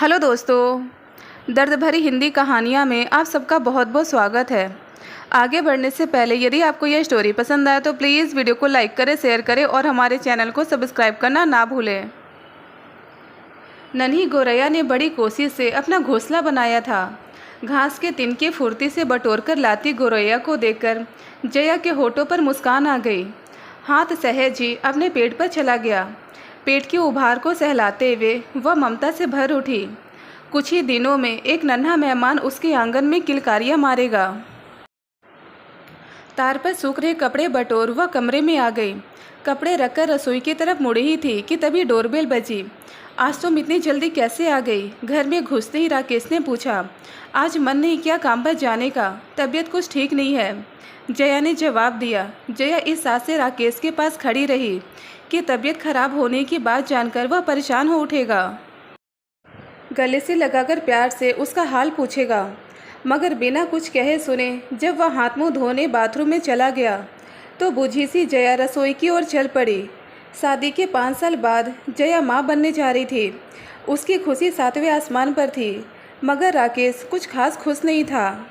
Hello दोस्तों, दर्द भरी हिंदी कहानियाँ में आप सबका बहुत बहुत स्वागत है। आगे बढ़ने से पहले यदि आपको यह स्टोरी पसंद आए तो प्लीज़ वीडियो को लाइक करें, शेयर करें और हमारे चैनल को सब्सक्राइब करना ना भूलें। नन्ही गौरैया ने बड़ी कोशिश से अपना घोंसला बनाया था। घास के तिनके फुर्ती से बटोरकर लाती गौरैया को देखकर जया के होठों पर मुस्कान आ गई। हाथ सहज ही अपने पेट पर चला गया। पेट के उभार को सहलाते हुए वह ममता से भर उठी। कुछ ही दिनों में एक नन्हा मेहमान उसके आंगन में किलकारियां मारेगा। तार पर सूख रहे कपड़े बटोर वह कमरे में आ गई। कपड़े रखकर रसोई की तरफ मुड़ी ही थी कि तभी डोरबेल बजी। आज तुम इतनी जल्दी कैसे आ गई? घर में घुसते ही राकेश ने पूछा। आज मन नहीं किया काम पर जाने का, तबीयत कुछ ठीक नहीं है, जया ने जवाब दिया। जया इस आस से राकेश के पास खड़ी रही कि तबीयत खराब होने की बात जानकर वह परेशान हो उठेगा, गले से लगाकर प्यार से उसका हाल पूछेगा। मगर बिना कुछ कहे सुने जब वह हाथ मुंह धोने बाथरूम में चला गया तो बुझी सी जया रसोई की ओर चल पड़ी। शादी के 5 साल बाद जया माँ बनने जा रही थी। उसकी खुशी 7वें आसमान पर थी, मगर राकेश कुछ खास खुश नहीं था।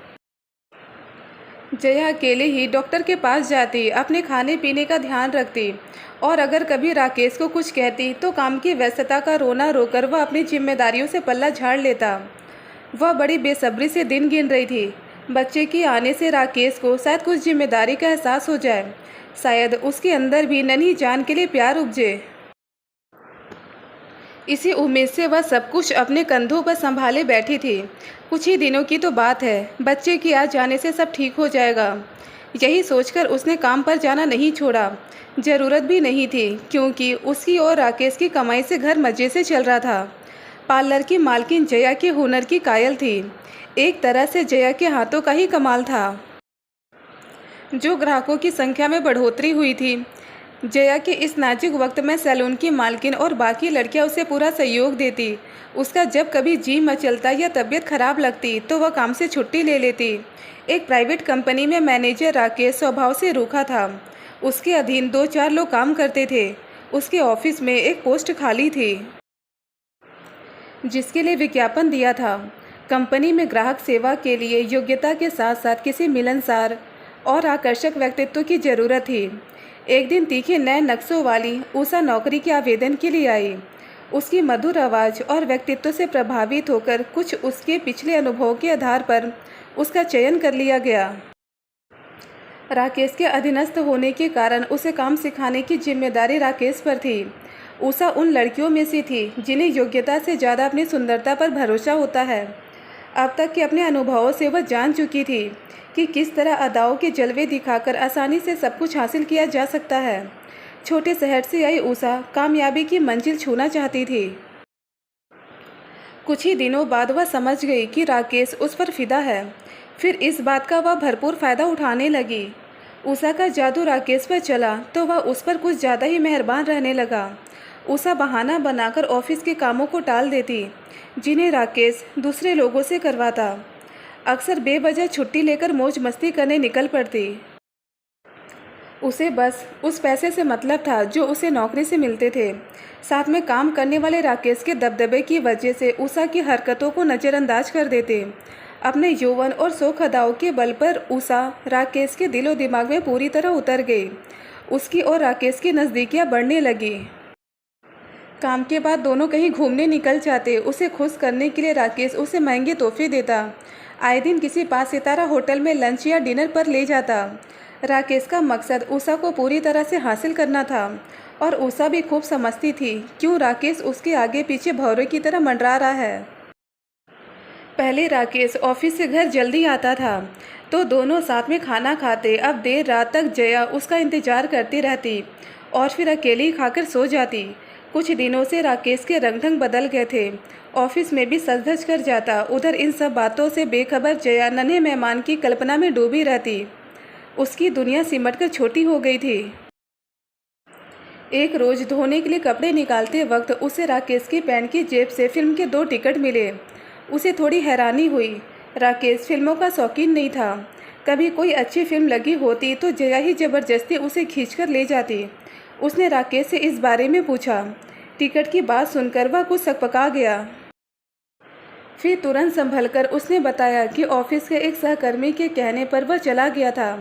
जया अकेले ही डॉक्टर के पास जाती, अपने खाने पीने का ध्यान रखती और अगर कभी राकेश को कुछ कहती तो काम की व्यस्तता का रोना रोकर वह अपनी जिम्मेदारियों से पल्ला झाड़ लेता। वह बड़ी बेसब्री से दिन गिन रही थी। बच्चे के आने से राकेश को शायद कुछ जिम्मेदारी का एहसास हो जाए, शायद उसके अंदर भी नन्ही जान के लिए प्यार उपजे। इसी उम्मीद से वह सब कुछ अपने कंधों पर संभाले बैठी थी। कुछ ही दिनों की तो बात है, बच्चे के आ जाने से सब ठीक हो जाएगा। यही सोचकर उसने काम पर जाना नहीं छोड़ा। ज़रूरत भी नहीं थी, क्योंकि उसकी और राकेश की कमाई से घर मज़े से चल रहा था। पार्लर की मालकिन जया के हुनर की कायल थी। एक तरह से जया के हाथों का ही कमाल था। जो ग्राहकों की संख्या में बढ़ोतरी हुई थी, जया के इस नाजुक वक्त में सैलून की मालकिन और बाकी लड़कियां उसे पूरा सहयोग देती। उसका जब कभी जी मचलता या तबीयत खराब लगती तो वह काम से छुट्टी ले लेती। एक प्राइवेट कंपनी में मैनेजर राकेश स्वभाव से रूखा था। उसके अधीन 2-4 लोग काम करते थे। उसके ऑफिस में एक पोस्ट खाली थी जिसके लिए विज्ञापन दिया था। कंपनी में ग्राहक सेवा के लिए योग्यता के साथ साथ किसी मिलनसार और आकर्षक व्यक्तित्व की ज़रूरत थी। एक दिन तीखे नए नक्शों वाली उषा नौकरी के आवेदन के लिए आई। उसकी मधुर आवाज़ और व्यक्तित्व से प्रभावित होकर कुछ उसके पिछले अनुभवों के आधार पर उसका चयन कर लिया गया। राकेश के अधीनस्थ होने के कारण उसे काम सिखाने की जिम्मेदारी राकेश पर थी। उषा उन लड़कियों में से थी जिन्हें योग्यता से ज़्यादा अपनी सुंदरता पर भरोसा होता है। अब तक के अपने अनुभवों से वह जान चुकी थी कि किस तरह अदाओं के जलवे दिखाकर आसानी से सब कुछ हासिल किया जा सकता है। छोटे शहर से आई उषा कामयाबी की मंजिल छूना चाहती थी। कुछ ही दिनों बाद वह समझ गई कि राकेश उस पर फिदा है। फिर इस बात का वह भरपूर फ़ायदा उठाने लगी। उषा का जादू राकेश पर चला तो वह उस पर कुछ ज़्यादा ही मेहरबान रहने लगा। उषा बहाना बनाकर ऑफिस के कामों को टाल देती जिन्हें राकेश दूसरे लोगों से करवाता। अक्सर बेवजह छुट्टी लेकर मौज मस्ती करने निकल पड़ती। उसे बस उस पैसे से मतलब था जो उसे नौकरी से मिलते थे। साथ में काम करने वाले राकेश के दबदबे की वजह से उषा की हरकतों को नज़रअंदाज कर देते। अपने यौवन और शौक अदाओं के बल पर उषा राकेश के दिलो दिमाग में पूरी तरह उतर गई। उसकी और राकेश की नज़दीकियाँ बढ़ने लगी। काम के बाद दोनों कहीं घूमने निकल जाते। उसे खुश करने के लिए राकेश उसे महंगे तोहफे देता। आए दिन किसी 5 सितारा होटल में लंच या डिनर पर ले जाता। राकेश का मकसद उषा को पूरी तरह से हासिल करना था और उषा भी खूब समझती थी क्यों राकेश उसके आगे पीछे भौरे की तरह मंडरा रहा है। पहले राकेश ऑफिस से घर जल्दी आता था तो दोनों साथ में खाना खाते। अब देर रात तक जया उसका इंतजार करती रहती और फिर अकेली ही खाकर सो जाती। कुछ दिनों से राकेश के रंग ढंग बदल गए थे। ऑफिस में भी सज धज कर जाता। उधर इन सब बातों से बेखबर जया नन्हे मेहमान की कल्पना में डूबी रहती। उसकी दुनिया सिमटकर छोटी हो गई थी। एक रोज़ धोने के लिए कपड़े निकालते वक्त उसे राकेश की पैंट की जेब से फिल्म के 2 टिकट मिले। उसे थोड़ी हैरानी हुई। राकेश फिल्मों का शौकीन नहीं था। कभी कोई अच्छी फिल्म लगी होती तो जया ही ज़बरदस्ती उसे खींचकर ले जाती। उसने राकेश से इस बारे में पूछा। टिकट की बात सुनकर वह कुछ सकपका गया। फिर तुरंत संभलकर उसने बताया कि ऑफिस के एक सहकर्मी के कहने पर वह चला गया था।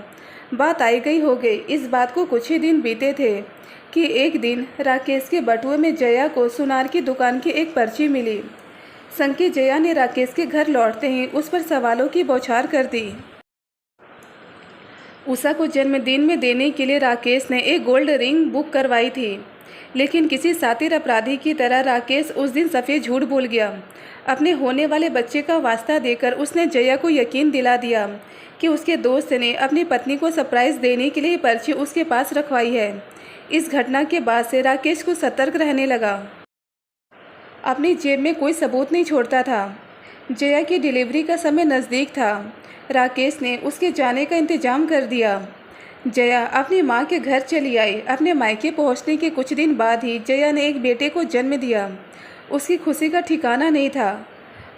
बात आई गई हो गई। इस बात को कुछ ही दिन बीते थे कि एक दिन राकेश के बटुए में जया को सुनार की दुकान की एक पर्ची मिली। संकी जया ने राकेश के घर लौटते ही उस पर सवालों की बौछार कर दी। उषा को जन्मदिन में देने के लिए राकेश ने एक गोल्ड रिंग बुक करवाई थी, लेकिन किसी शातिर अपराधी की तरह राकेश उस दिन सफ़ेद झूठ बोल गया। अपने होने वाले बच्चे का वास्ता देकर उसने जया को यकीन दिला दिया कि उसके दोस्त ने अपनी पत्नी को सरप्राइज़ देने के लिए पर्ची उसके पास रखवाई है। इस घटना के बाद से राकेश को सतर्क रहने लगा। अपनी जेब में कोई सबूत नहीं छोड़ता था। जया की डिलीवरी का समय नज़दीक था। राकेश ने उसके जाने का इंतज़ाम कर दिया। जया अपनी माँ के घर चली आई। अपने मायके पहुँचने के कुछ दिन बाद ही जया ने एक बेटे को जन्म दिया। उसकी खुशी का ठिकाना नहीं था।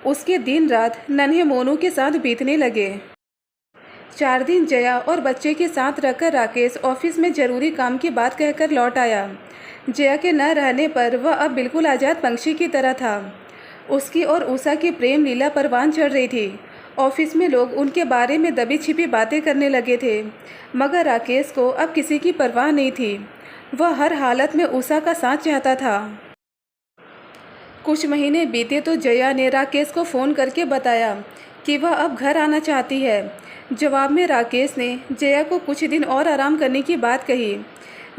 उसके दिन रात नन्हे मोनू के साथ बीतने लगे। 4 दिन जया और बच्चे के साथ रखकर राकेश ऑफिस में ज़रूरी काम की बात कहकर लौट आया। जया के न रहने पर वह अब बिल्कुल आज़ाद पंछी की तरह था। उसकी और उषा की प्रेम लीला परवान चढ़ रही थी। ऑफिस में लोग उनके बारे में दबी छिपी बातें करने लगे थे, मगर राकेश को अब किसी की परवाह नहीं थी। वह हर हालत में उषा का साथ चाहता था। कुछ महीने बीते तो जया ने राकेश को फ़ोन करके बताया कि वह अब घर आना चाहती है। जवाब में राकेश ने जया को कुछ दिन और आराम करने की बात कही।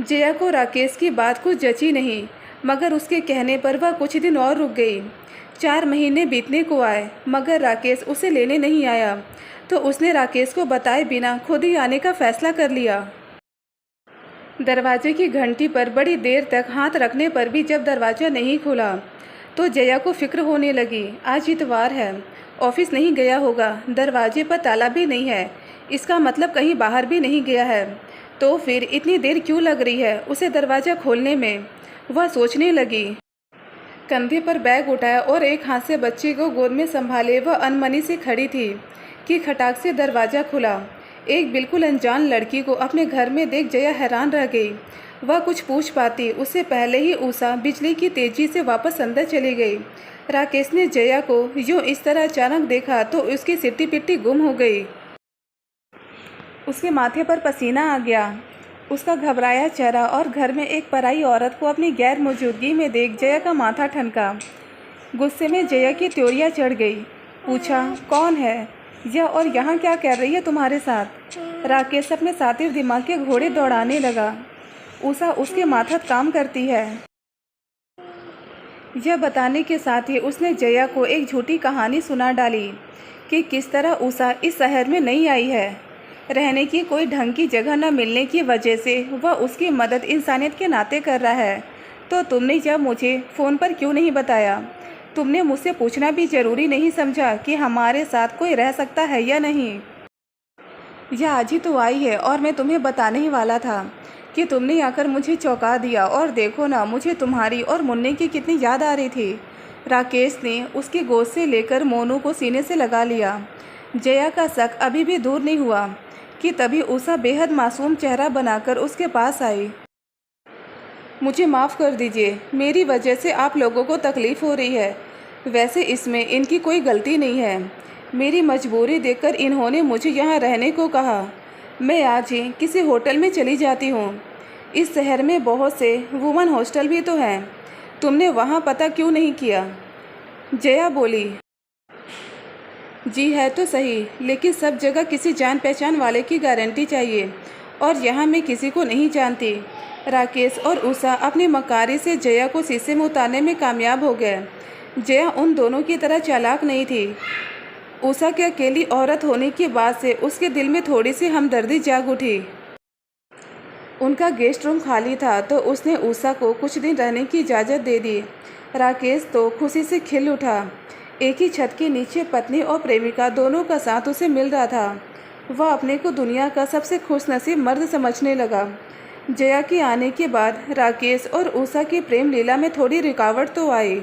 जया को राकेश की बात कुछ जची नहीं, मगर उसके कहने पर वह कुछ दिन और रुक गई। 4 महीने बीतने को आए, मगर राकेश उसे लेने नहीं आया, तो उसने राकेश को बताए बिना खुद ही आने का फैसला कर लिया। दरवाजे की घंटी पर बड़ी देर तक हाथ रखने पर भी जब दरवाज़ा नहीं खुला तो जया को फिक्र होने लगी। आज इतवार है, ऑफिस नहीं गया होगा, दरवाजे पर ताला भी नहीं है, इसका मतलब कहीं बाहर भी नहीं गया है। तो फिर इतनी देर क्यों लग रही है उसे दरवाज़ा खोलने में, वह सोचने लगी। कंधे पर बैग उठाया और एक हाथ से बच्चे को गोद में संभाले वह अनमनी से खड़ी थी कि खटाक से दरवाज़ा खुला। एक बिल्कुल अनजान लड़की को अपने घर में देख जया हैरान रह गई। वह कुछ पूछ पाती उससे पहले ही उषा बिजली की तेज़ी से वापस अंदर चली गई। राकेश ने जया को यूँ इस तरह अचानक देखा तो उसकी सिट्टी पिट्टी गुम हो गई। उसके माथे पर पसीना आ गया। उसका घबराया चेहरा और घर में एक पराई औरत को अपनी गैर मौजूदगी में देख जया का माथा ठनका। गुस्से में जया की त्योरियाँ चढ़ गई। पूछा, कौन है यह और यहाँ क्या कर रही है तुम्हारे साथ? राकेश अपने सातिर दिमाग के घोड़े दौड़ाने लगा। उषा उसके माथत काम करती है। यह बताने के साथ ही उसने जया को एक झूठी कहानी सुना डाली कि किस तरह उषा इस शहर में नहीं आई है। रहने की कोई ढंग की जगह न मिलने की वजह से वह उसकी मदद इंसानियत के नाते कर रहा है। तो तुमने जब मुझे फ़ोन पर क्यों नहीं बताया? तुमने मुझसे पूछना भी ज़रूरी नहीं समझा कि हमारे साथ कोई रह सकता है या नहीं? यह आज ही तो आई है और मैं तुम्हें बताने ही वाला था कि तुमने आकर मुझे चौंका दिया। और देखो ना, मुझे तुम्हारी और मुन्ने की कितनी याद आ रही थी। राकेश ने उसकी गोद से लेकर मोनू को सीने से लगा लिया। जया का शक अभी भी दूर नहीं हुआ कि तभी उषा बेहद मासूम चेहरा बनाकर उसके पास आई। मुझे माफ़ कर दीजिए, मेरी वजह से आप लोगों को तकलीफ़ हो रही है। वैसे इसमें इनकी कोई गलती नहीं है। मेरी मजबूरी देखकर इन्होंने मुझे यहाँ रहने को कहा। मैं आज ही किसी होटल में चली जाती हूँ। इस शहर में बहुत से वुमन हॉस्टल भी तो हैं, तुमने वहाँ पता क्यों नहीं किया? जया बोली। जी है तो सही, लेकिन सब जगह किसी जान पहचान वाले की गारंटी चाहिए, और यहाँ मैं किसी को नहीं जानती। राकेश और उषा अपनी मकारी से जया को शीशे में उतारने में कामयाब हो गए। जया उन दोनों की तरह चालाक नहीं थी। उषा के अकेली औरत होने की बात से उसके दिल में थोड़ी सी हमदर्दी जाग उठी। उनका गेस्ट रूम खाली था तो उसने उषा को कुछ दिन रहने की इजाज़त दे दी। राकेश तो खुशी से खिल उठा। एक ही छत के नीचे पत्नी और प्रेमिका दोनों का साथ उसे मिल रहा था। वह अपने को दुनिया का सबसे खुशनसीब मर्द समझने लगा। जया के आने के बाद राकेश और उषा की प्रेम लीला में थोड़ी रुकावट तो आई,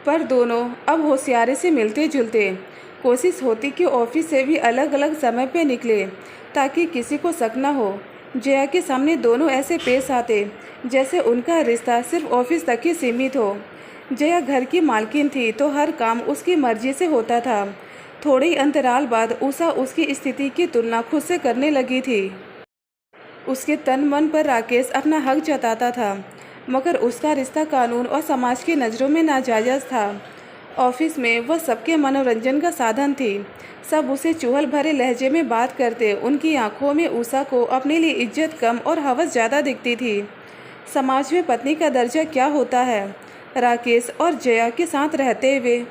पर दोनों अब होशियारी से मिलते जुलते। कोशिश होती कि ऑफिस से भी अलग अलग समय पे निकले ताकि किसी को शक न हो। जया के सामने दोनों ऐसे पेश आते जैसे उनका रिश्ता सिर्फ ऑफिस तक ही सीमित हो। जया घर की मालकिन थी तो हर काम उसकी मर्जी से होता था। थोड़े ही अंतराल बाद उषा उसकी स्थिति की तुलना खुद से करने लगी थी। उसके तन मन पर राकेश अपना हक जताता था, मगर उसका रिश्ता कानून और समाज की नज़रों में नाजायज़ था। ऑफिस में वह सबके मनोरंजन का साधन थी। सब उसे चुहल भरे लहजे में बात करते। उनकी आंखों में उषा को अपने लिए इज्जत कम और हवस ज़्यादा दिखती थी। समाज में पत्नी का दर्जा क्या होता है, राकेश और जया के साथ रहते हुए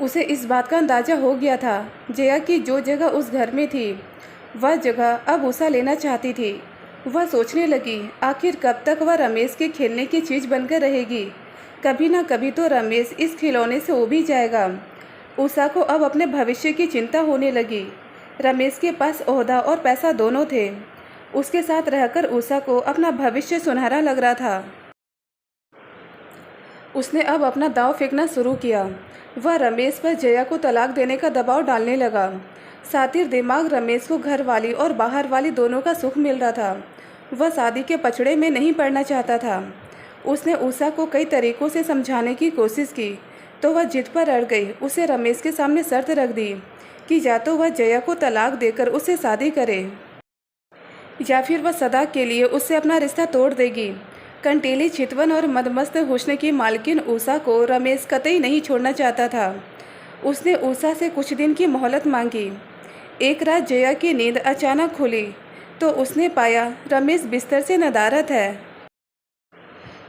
उसे इस बात का अंदाज़ा हो गया था। जया की जो जगह उस घर में थी, वह जगह अब उषा लेना चाहती थी। वह सोचने लगी, आखिर कब तक वह रमेश के खेलने की चीज़ बनकर रहेगी। कभी ना कभी तो रमेश इस खिलौने से उब ही जाएगा। उषा को अब अपने भविष्य की चिंता होने लगी। रमेश के पास ओहदा और पैसा दोनों थे। उसके साथ रहकर उषा को अपना भविष्य सुनहरा लग रहा था। उसने अब अपना दांव फेंकना शुरू किया। वह रमेश पर जया को तलाक देने का दबाव डालने लगा। सातिर दिमाग रमेश को घर वाली और बाहर वाली दोनों का सुख मिल रहा था। वह शादी के पछड़े में नहीं पड़ना चाहता था। उसने उषा को कई तरीकों से समझाने की कोशिश की तो वह जिद पर अड़ गई। उसे रमेश के सामने शर्त रख दी कि या तो वह जया को तलाक देकर उससे शादी करे या फिर वह सदा के लिए उससे अपना रिश्ता तोड़ देगी। कंटीली चितवन और मदमस्त हुस्न की मालकिन उषा को रमेश कतई नहीं छोड़ना चाहता था। उसने उषा से कुछ दिन की मोहलत मांगी। एक रात जया की नींद अचानक खुली तो उसने पाया रमेश बिस्तर से नदारद है।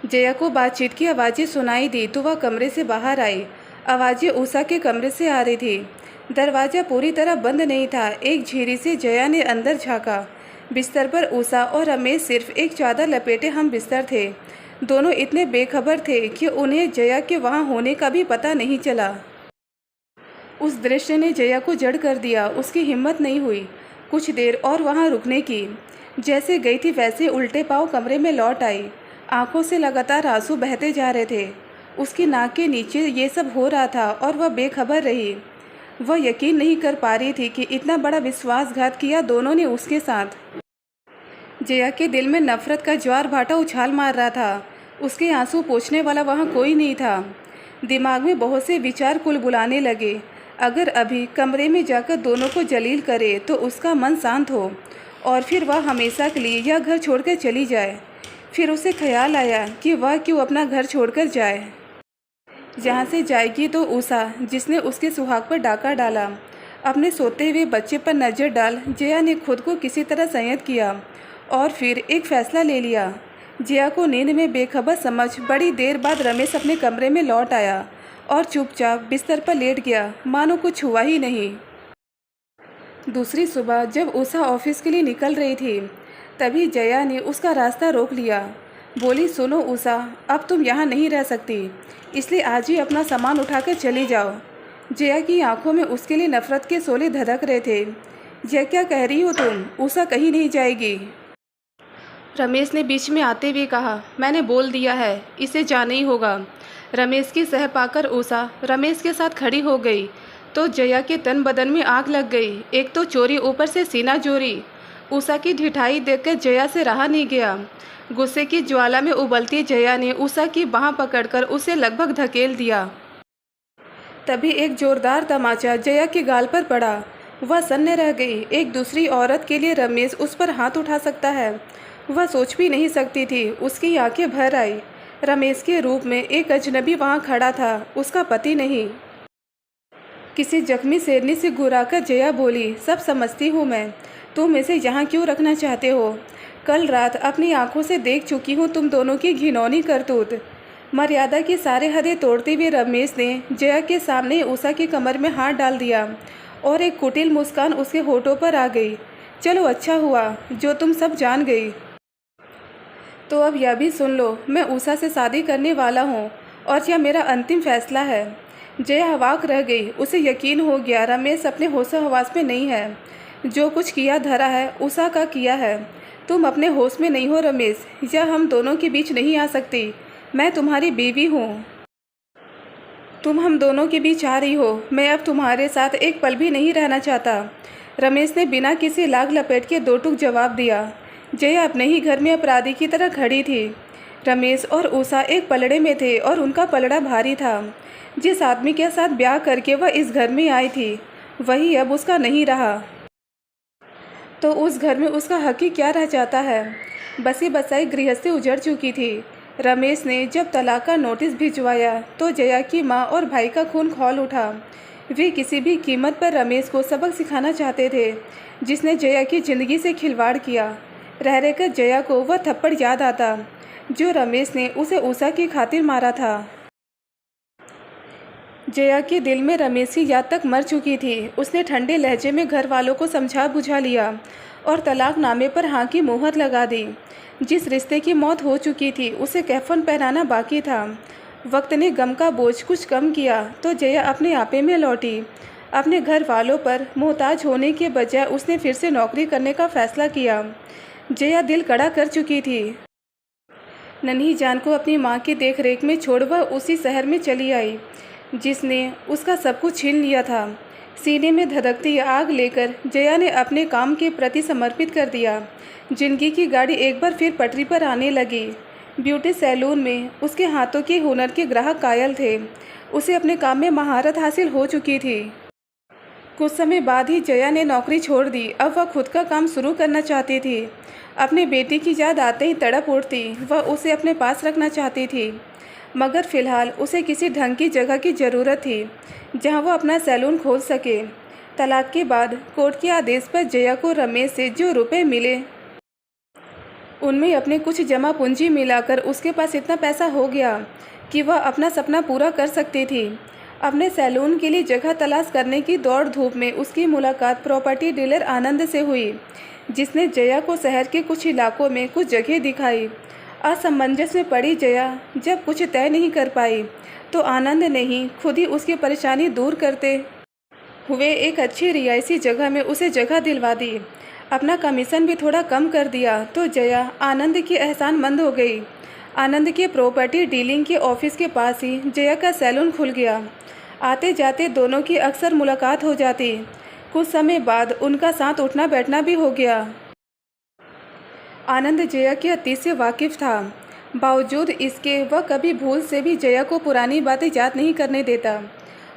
जया को बातचीत की आवाज़ें सुनाई दी तो वह कमरे से बाहर आई। आवाज़ें उषा के कमरे से आ रही थी। दरवाज़ा पूरी तरह बंद नहीं था। एक झीरी से जया ने अंदर झाँका। बिस्तर पर उषा और रमेश सिर्फ एक चादर लपेटे हम बिस्तर थे। दोनों इतने बेखबर थे कि उन्हें जया के वहाँ होने का भी पता नहीं चला। उस दृश्य ने जया को जड़ कर दिया। उसकी हिम्मत नहीं हुई कुछ देर और वहाँ रुकने की। जैसे गई थी वैसे उल्टे पाँव कमरे में लौट आई। आंखों से लगातार आंसू बहते जा रहे थे। उसकी नाक के नीचे ये सब हो रहा था और वह बेखबर रही। वह यकीन नहीं कर पा रही थी कि इतना बड़ा विश्वासघात किया दोनों ने उसके साथ। जया के दिल में नफरत का ज्वार भाटा उछाल मार रहा था। उसके आंसू पोंछने वाला वहाँ कोई नहीं था। दिमाग में बहुत से विचार कुलबुलाने लगे। अगर अभी कमरे में जाकर दोनों को जलील करे तो उसका मन शांत हो और फिर वह हमेशा के लिए यह घर छोड़कर चली जाए। फिर उसे ख्याल आया कि वह क्यों अपना घर छोड़कर जाए। जहाँ से जाएगी तो उषा जिसने उसके सुहाग पर डाका डाला। अपने सोते हुए बच्चे पर नज़र डाल जया ने खुद को किसी तरह संयत किया और फिर एक फ़ैसला ले लिया। जया को नींद में बेखबर समझ बड़ी देर बाद रमेश अपने कमरे में लौट आया और चुपचाप बिस्तर पर लेट गया, मानो कुछ हुआ ही नहीं। दूसरी सुबह जब उषा ऑफिस के लिए निकल रही थी तभी जया ने उसका रास्ता रोक लिया। बोली, सुनो उषा, अब तुम यहाँ नहीं रह सकती, इसलिए आज ही अपना सामान उठाकर चली जाओ। जया की आंखों में उसके लिए नफरत के शोले धधक रहे थे। जया, क्या कह रही हो तुम? उषा कहीं नहीं जाएगी। रमेश ने बीच में आते हुए कहा, मैंने बोल दिया है, इसे जाना ही होगा। रमेश की सह पाकर उषा रमेश के साथ खड़ी हो गई तो जया के तन बदन में आग लग गई। एक तो चोरी, ऊपर से सीना चोरी। उषा की ढिठाई देखकर जया से रहा नहीं गया। गुस्से की ज्वाला में उबलती जया ने उषा की बाँह पकड़कर उसे लगभग धकेल दिया। तभी एक जोरदार तमाचा जया के गाल पर पड़ा। वह सन्न रह गई। एक दूसरी औरत के लिए रमेश उस पर हाथ उठा सकता है, वह सोच भी नहीं सकती थी। उसकी आंखें भर आई। रमेश के रूप में एक अजनबी वहाँ खड़ा था, उसका पति नहीं। किसी जख्मी शेरनी से घुराकर जया बोली, सब समझती हूँ मैं, तुम इसे यहाँ क्यों रखना चाहते हो? कल रात अपनी आंखों से देख चुकी हूँ तुम दोनों की घिनौनी करतूत। मर्यादा की सारे हदें तोड़ते हुए रमेश ने जया के सामने उषा की कमर में हाथ डाल दिया और एक कुटिल मुस्कान उसके होठों पर आ गई। चलो, अच्छा हुआ जो तुम सब जान गई। तो अब यह भी सुन लो, मैं उषा से शादी करने वाला हूँ और यह मेरा अंतिम फैसला है। जया अवाक रह गई। उसे यकीन हो गया रमेश अपने होशो हवास में नहीं है। जो कुछ किया धरा है उषा का किया है। तुम अपने होश में नहीं हो रमेश, यह हम दोनों के बीच नहीं आ सकती। मैं तुम्हारी बीवी हूँ, तुम हम दोनों के बीच आ रही हो। मैं अब तुम्हारे साथ एक पल भी नहीं रहना चाहता। रमेश ने बिना किसी लाग लपेट के दो टूक जवाब दिया। जया अपने ही घर में अपराधी की तरह खड़ी थी। रमेश और उषा एक पलड़े में थे और उनका पलड़ा भारी था। जिस आदमी के साथ ब्याह करके वह इस घर में आई थी वही अब उसका नहीं रहा, तो उस घर में उसका हक ही क्या रह जाता है। बसी बसाई गृहस्थी उजड़ चुकी थी। रमेश ने जब तलाक का नोटिस भिजवाया तो जया की माँ और भाई का खून खौल उठा। वे किसी भी कीमत पर रमेश को सबक सिखाना चाहते थे जिसने जया की ज़िंदगी से खिलवाड़ किया। रह रहकर जया को वह थप्पड़ याद आता जो रमेश ने उसे उषा की खातिर मारा था। जया के दिल में रमेश की याद तक मर चुकी थी। उसने ठंडे लहजे में घर वालों को समझा बुझा लिया और तलाकनामे पर हाँ की मोहर लगा दी। जिस रिश्ते की मौत हो चुकी थी उसे कफन पहनाना बाकी था। वक्त ने गम का बोझ कुछ कम किया तो जया अपने आपे में लौटी। अपने घर वालों पर मोहताज होने के बजाय उसने फिर से नौकरी करने का फैसला किया। जया दिल कड़ा कर चुकी थी। नन्ही जान को अपनी माँ की देखरेख में छोड़ वह उसी शहर में चली आई जिसने उसका सब कुछ छीन लिया था। सीने में धधकती आग लेकर जया ने अपने काम के प्रति समर्पित कर दिया। जिंदगी की गाड़ी एक बार फिर पटरी पर आने लगी। ब्यूटी सैलून में उसके हाथों के हुनर के ग्राहक कायल थे। उसे अपने काम में महारत हासिल हो चुकी थी। कुछ समय बाद ही जया ने नौकरी छोड़ दी। अब वह खुद का काम शुरू करना चाहती थी। अपने बेटे की याद आते ही तड़प उठती। वह उसे अपने पास रखना चाहती थी मगर फ़िलहाल उसे किसी ढंग की जगह की ज़रूरत थी जहां वो अपना सैलून खोल सके। तलाक के बाद कोर्ट के आदेश पर जया को रमेश से जो रुपए मिले उनमें अपने कुछ जमा पूंजी मिलाकर उसके पास इतना पैसा हो गया कि वह अपना सपना पूरा कर सकती थी। अपने सैलून के लिए जगह तलाश करने की दौड़ धूप में उसकी मुलाकात प्रॉपर्टी डीलर आनंद से हुई जिसने जया को शहर के कुछ इलाकों में कुछ जगह दिखाई। असमंजस में पड़ी जया जब कुछ तय नहीं कर पाई तो आनंद ने ही खुद ही उसकी परेशानी दूर करते हुए एक अच्छी रिहायशी जगह में उसे जगह दिलवा दी। अपना कमीशन भी थोड़ा कम कर दिया तो जया आनंद की एहसानमंद हो गई। आनंद के प्रॉपर्टी डीलिंग के ऑफिस के पास ही जया का सैलून खुल गया। आते जाते दोनों की अक्सर मुलाकात हो जाती। कुछ समय बाद उनका साथ उठना बैठना भी हो गया। आनंद जया के अतीत से वाकिफ़ था। बावजूद इसके वह कभी भूल से भी जया को पुरानी बातें याद नहीं करने देता।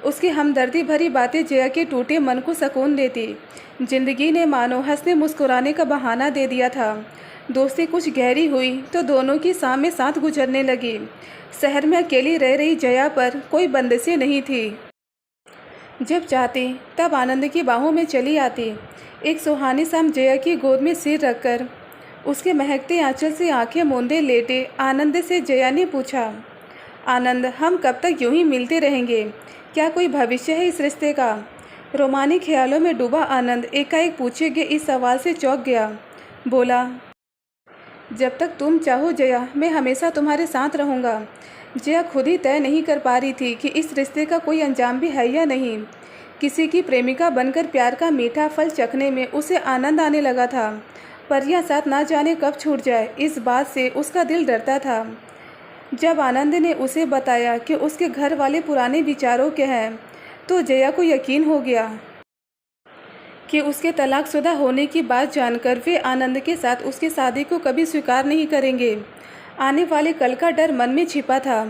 उसकी हमदर्दी भरी बातें जया के टूटे मन को सुकून देती। जिंदगी ने मानो हंसने मुस्कुराने का बहाना दे दिया था। दोस्ती कुछ गहरी हुई तो दोनों की शाम में साथ गुजरने लगी। शहर में अकेली रह रही जया पर कोई बंदिशें नहीं थी। जब चाहती तब आनंद की बाहों में चली आती। एक सुहानी शाम जया की गोद में सिर रखकर उसके महकते आंचल से आंखें मूंदे लेटे आनंद से जया ने पूछा, आनंद, हम कब तक यूं ही मिलते रहेंगे? क्या कोई भविष्य है इस रिश्ते का? रोमानी ख्यालों में डूबा आनंद एकाएक पूछे गए इस सवाल से चौंक गया। बोला, जब तक तुम चाहो जया, मैं हमेशा तुम्हारे साथ रहूँगा। जया खुद ही तय नहीं कर पा रही थी कि इस रिश्ते का कोई अंजाम भी है या नहीं। किसी की प्रेमिका बनकर प्यार का मीठा फल चखने में उसे आनंद आने लगा था, पर यह साथ ना जाने कब छूट जाए इस बात से उसका दिल डरता था। जब आनंद ने उसे बताया कि उसके घर वाले पुराने विचारों के हैं तो जया को यकीन हो गया कि उसके तलाकशुदा होने की बात जानकर वे आनंद के साथ उसकी शादी को कभी स्वीकार नहीं करेंगे। आने वाले कल का डर मन में छिपा था,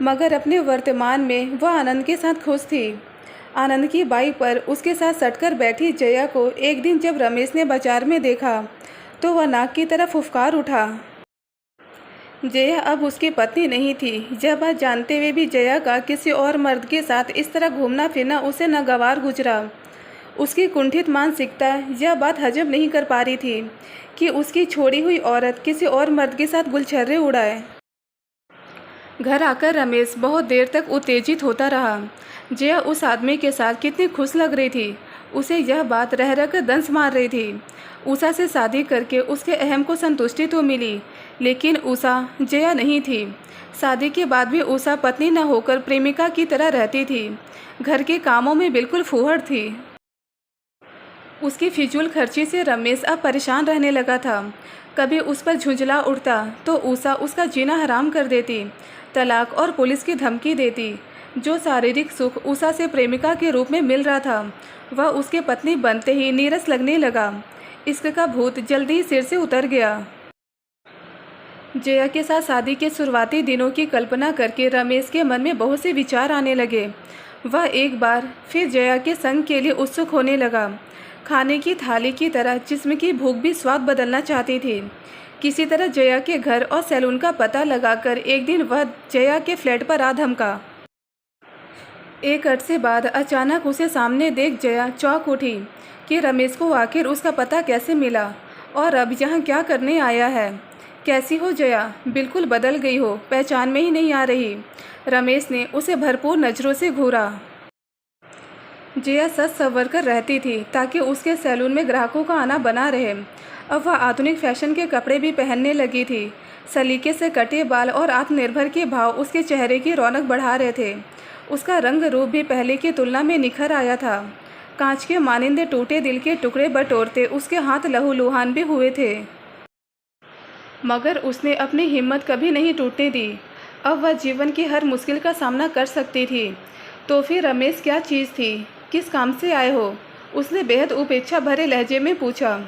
मगर अपने वर्तमान में वह आनंद के साथ खुश थी। आनंद की बाई पर उसके साथ सटकर बैठी जया को एक दिन जब रमेश ने बाजार में देखा तो वह नाक की तरफ फुफकार उठा। जया अब उसकी पत्नी नहीं थी। यह बात जानते हुए भी जया का किसी और मर्द के साथ इस तरह घूमना फिरना उसे नागवार गुजरा। उसकी कुंठित मानसिकता यह बात हजम नहीं कर पा रही थी कि उसकी छोड़ी हुई औरत किसी और मर्द के साथ गुलछर्रे उड़ाए। घर आकर रमेश बहुत देर तक उत्तेजित होता रहा। जया उस आदमी के साथ कितनी खुश लग रही थी, उसे यह बात रह रह कर दंश मार रही थी। उषा से शादी करके उसके अहम को संतुष्टि तो मिली, लेकिन उषा जया नहीं थी। शादी के बाद भी उषा पत्नी न होकर प्रेमिका की तरह रहती थी। घर के कामों में बिल्कुल फूहड़ थी। उसकी फिजूल खर्ची से रमेश अब परेशान रहने लगा था। कभी उस पर झुंझला उठता तो उषा उसका जीना हराम कर देती, तलाक और पुलिस की धमकी देती। जो शारीरिक सुख उषा से प्रेमिका के रूप में मिल रहा था वह उसके पत्नी बनते ही नीरस लगने लगा। इश्क का भूत जल्दी ही सिर से उतर गया। जया के साथ शादी के शुरुआती दिनों की कल्पना करके रमेश के मन में बहुत से विचार आने लगे। वह एक बार फिर जया के संग के लिए उत्सुक होने लगा, खाने की थाली की तरह जिसमें की भूख भी स्वाद बदलना चाहती थी। किसी तरह जया के घर और सैलून का पता लगाकर एक दिन वह जया के फ्लैट पर आ धमका। एक अरसे बाद अचानक उसे सामने देख जया चौंक उठी कि रमेश को आखिर उसका पता कैसे मिला और अब यहाँ क्या करने आया है। कैसी हो जया? बिल्कुल बदल गई हो, पहचान में ही नहीं आ रही। रमेश ने उसे भरपूर नज़रों से घूरा। जया सच संवर कर रहती थी ताकि उसके सैलून में ग्राहकों का आना बना रहे। अब वह आधुनिक फैशन के कपड़े भी पहनने लगी थी। सलीके से कटे बाल और आत्मनिर्भर के भाव उसके चेहरे की रौनक बढ़ा रहे थे। उसका रंग रूप भी पहले की तुलना में निखर आया था। कांच के मानिंदे टूटे दिल के टुकड़े बटोरते उसके हाथ लहूलुहान भी हुए थे, मगर उसने अपनी हिम्मत कभी नहीं टूटने दी। अब वह जीवन की हर मुश्किल का सामना कर सकती थी। तो फिर रमेश क्या चीज़ थी? किस काम से आए हो? उसने बेहद उपेक्षा भरे लहजे में पूछा।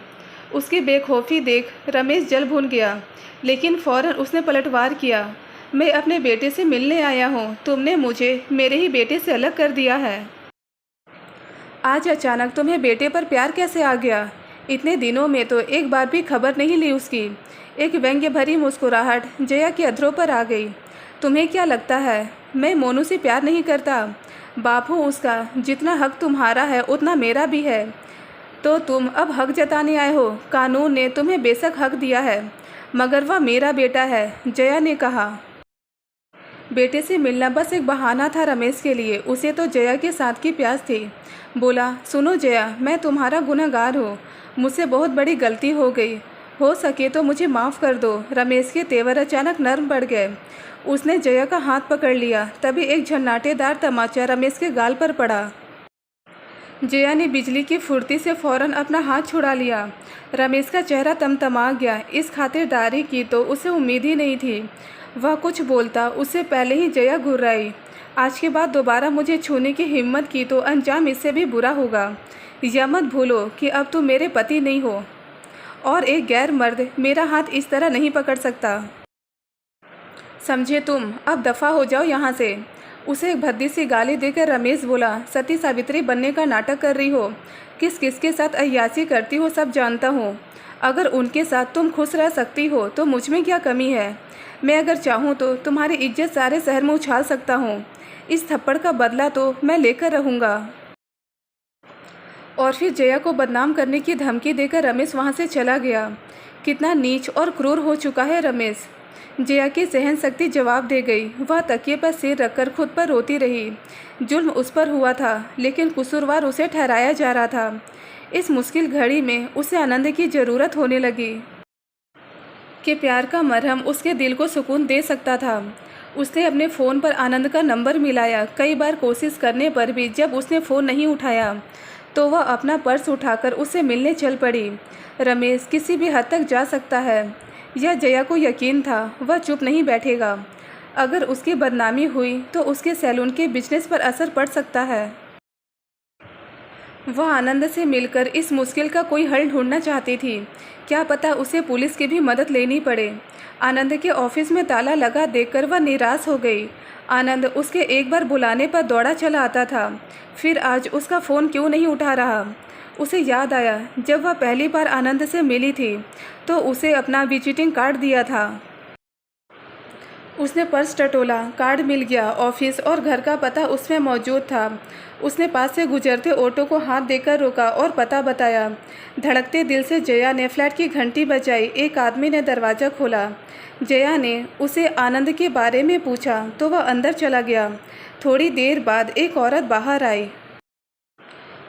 उसकी बेखौफी देख रमेश जल भून गया, लेकिन फौरन उसने पलटवार किया। मैं अपने बेटे से मिलने आया हूँ। तुमने मुझे मेरे ही बेटे से अलग कर दिया है। आज अचानक तुम्हें बेटे पर प्यार कैसे आ गया? इतने दिनों में तो एक बार भी खबर नहीं ली उसकी। एक व्यंग्य भरी मुस्कुराहट जया के अधरों पर आ गई। तुम्हें क्या लगता है मैं मोनू से प्यार नहीं करता? बाप हूँ उसका, जितना हक तुम्हारा है उतना मेरा भी है। तो तुम अब हक जताने आए हो? कानून ने तुम्हें बेशक हक दिया है, मगर वह मेरा बेटा है, जया ने कहा। बेटे से मिलना बस एक बहाना था रमेश के लिए। उसे तो जया के साथ की प्यास थी। बोला, सुनो जया, मैं तुम्हारा गुनहगार हूँ। मुझसे बहुत बड़ी गलती हो गई। हो सके तो मुझे माफ़ कर दो। रमेश के तेवर अचानक नर्म पड़ गए। उसने जया का हाथ पकड़ लिया। तभी एक झन्नाटेदार तमाचा रमेश के गाल पर पड़ा। जया ने बिजली की फुर्ती से फौरन अपना हाथ छुड़ा लिया। रमेश का चेहरा तमतमा गया। इस खातिरदारी की तो उसे उम्मीद ही नहीं थी। वह कुछ बोलता उससे पहले ही जया घुर्राई। आज के बाद दोबारा मुझे छूने की हिम्मत की तो अंजाम इससे भी बुरा होगा। यह मत भूलो कि अब तुम मेरे पति नहीं हो और एक गैर मर्द मेरा हाथ इस तरह नहीं पकड़ सकता। समझे तुम? अब दफ़ा हो जाओ यहाँ से। उसे एक भद्दी सी गाली देकर रमेश बोला, सती सावित्री बनने का नाटक कर रही हो। किस किस के साथ अय्यासी करती हो सब जानता हूँ। अगर उनके साथ तुम खुश रह सकती हो तो मुझ में क्या कमी है? मैं अगर चाहूँ तो तुम्हारी इज्जत सारे शहर में उछाल सकता हूँ। इस थप्पड़ का बदला तो मैं लेकर रहूँगा। और फिर जया को बदनाम करने की धमकी देकर रमेश वहाँ से चला गया। कितना नीच और क्रूर हो चुका है रमेश। जया की सहन शक्ति जवाब दे गई। वह तकिए पर सिर रखकर खुद पर रोती रही। जुल्म उस पर हुआ था, लेकिन कसूरवार उसे ठहराया जा रहा था। इस मुश्किल घड़ी में उसे आनंद की ज़रूरत होने लगी कि प्यार का मरहम उसके दिल को सुकून दे सकता था। उसने अपने फ़ोन पर आनंद का नंबर मिलाया। कई बार कोशिश करने पर भी जब उसने फ़ोन नहीं उठाया तो वह अपना पर्स उठाकर उससे मिलने चल पड़ी। रमेश किसी भी हद तक जा सकता है, यह जया को यकीन था। वह चुप नहीं बैठेगा। अगर उसकी बदनामी हुई तो उसके सैलून के बिजनेस पर असर पड़ सकता है। वह आनंद से मिलकर इस मुश्किल का कोई हल ढूंढना चाहती थी। क्या पता उसे पुलिस की भी मदद लेनी पड़े। आनंद के ऑफिस में ताला लगा देखकर वह निराश हो गई। आनंद उसके एक बार बुलाने पर दौड़ा चला आता था, फिर आज उसका फ़ोन क्यों नहीं उठा रहा। उसे याद आया जब वह पहली बार आनंद से मिली थी तो उसे अपना विजिटिंग कार्ड दिया था। उसने पर्स टटोला, कार्ड मिल गया। ऑफिस और घर का पता उसमें मौजूद था। उसने पास से गुजरते ऑटो को हाथ देकर रोका और पता बताया। धड़कते दिल से जया ने फ्लैट की घंटी बजाई। एक आदमी ने दरवाज़ा खोला। जया ने उसे आनंद के बारे में पूछा तो वह अंदर चला गया। थोड़ी देर बाद एक औरत बाहर आई।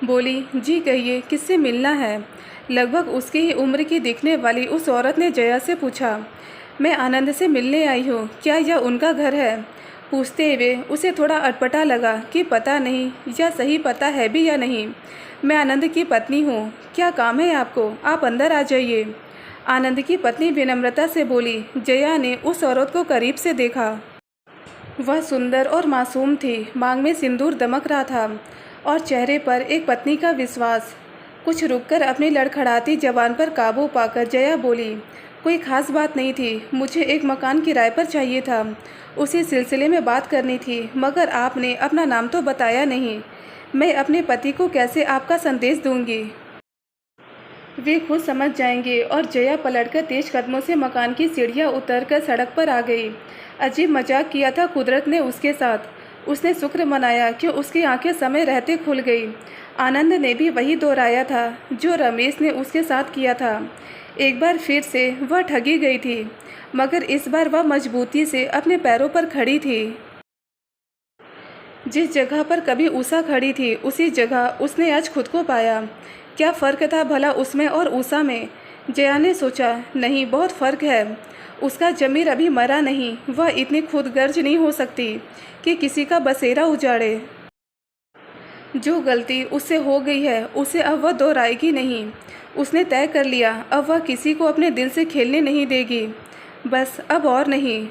बोली, जी कहिए, किससे मिलना है? लगभग उसकी ही उम्र की दिखने वाली उस औरत ने जया से पूछा। मैं आनंद से मिलने आई हूँ, क्या यह उनका घर है? पूछते हुए उसे थोड़ा अटपटा लगा कि पता नहीं यह सही पता है भी या नहीं। मैं आनंद की पत्नी हूँ। क्या काम है आपको? आप अंदर आ जाइए। आनंद की पत्नी विनम्रता से बोली। जया ने उस औरत को करीब से देखा। वह सुंदर और मासूम थी। मांग में सिंदूर दमक रहा था और चेहरे पर एक पत्नी का विश्वास। कुछ रुककर अपनी लड़खड़ाती जबान पर काबू पाकर जया बोली, कोई ख़ास बात नहीं थी, मुझे एक मकान किराए पर चाहिए था। उसी सिलसिले में बात करनी थी, मगर आपने अपना नाम तो बताया नहीं। मैं अपने पति को कैसे आपका संदेश दूंगी? वे खुद समझ जाएंगे। और जया पलटकर तेज कदमों से मकान की सीढ़ियां उतरकर सड़क पर आ गई। अजीब मजाक किया था कुदरत ने उसके साथ। उसने शुक्र मनाया कि उसकी आंखें समय रहते खुल गई। आनंद ने भी वही दोहराया था जो रमेश ने उसके साथ किया था। एक बार फिर से वह ठगी गई थी, मगर इस बार वह मजबूती से अपने पैरों पर खड़ी थी। जिस जगह पर कभी उषा खड़ी थी, उसी जगह उसने आज खुद को पाया। क्या फ़र्क था भला उसमें और उषा में? जया ने सोचा, नहीं, बहुत फ़र्क है। उसका ज़मीर अभी मरा नहीं। वह इतनी खुदगर्ज नहीं हो सकती कि किसी का बसेरा उजाड़े। जो गलती उससे हो गई है, उसे अब वह दोहराएगी नहीं। उसने तय कर लिया, अब वह किसी को अपने दिल से खेलने नहीं देगी। बस अब और नहीं।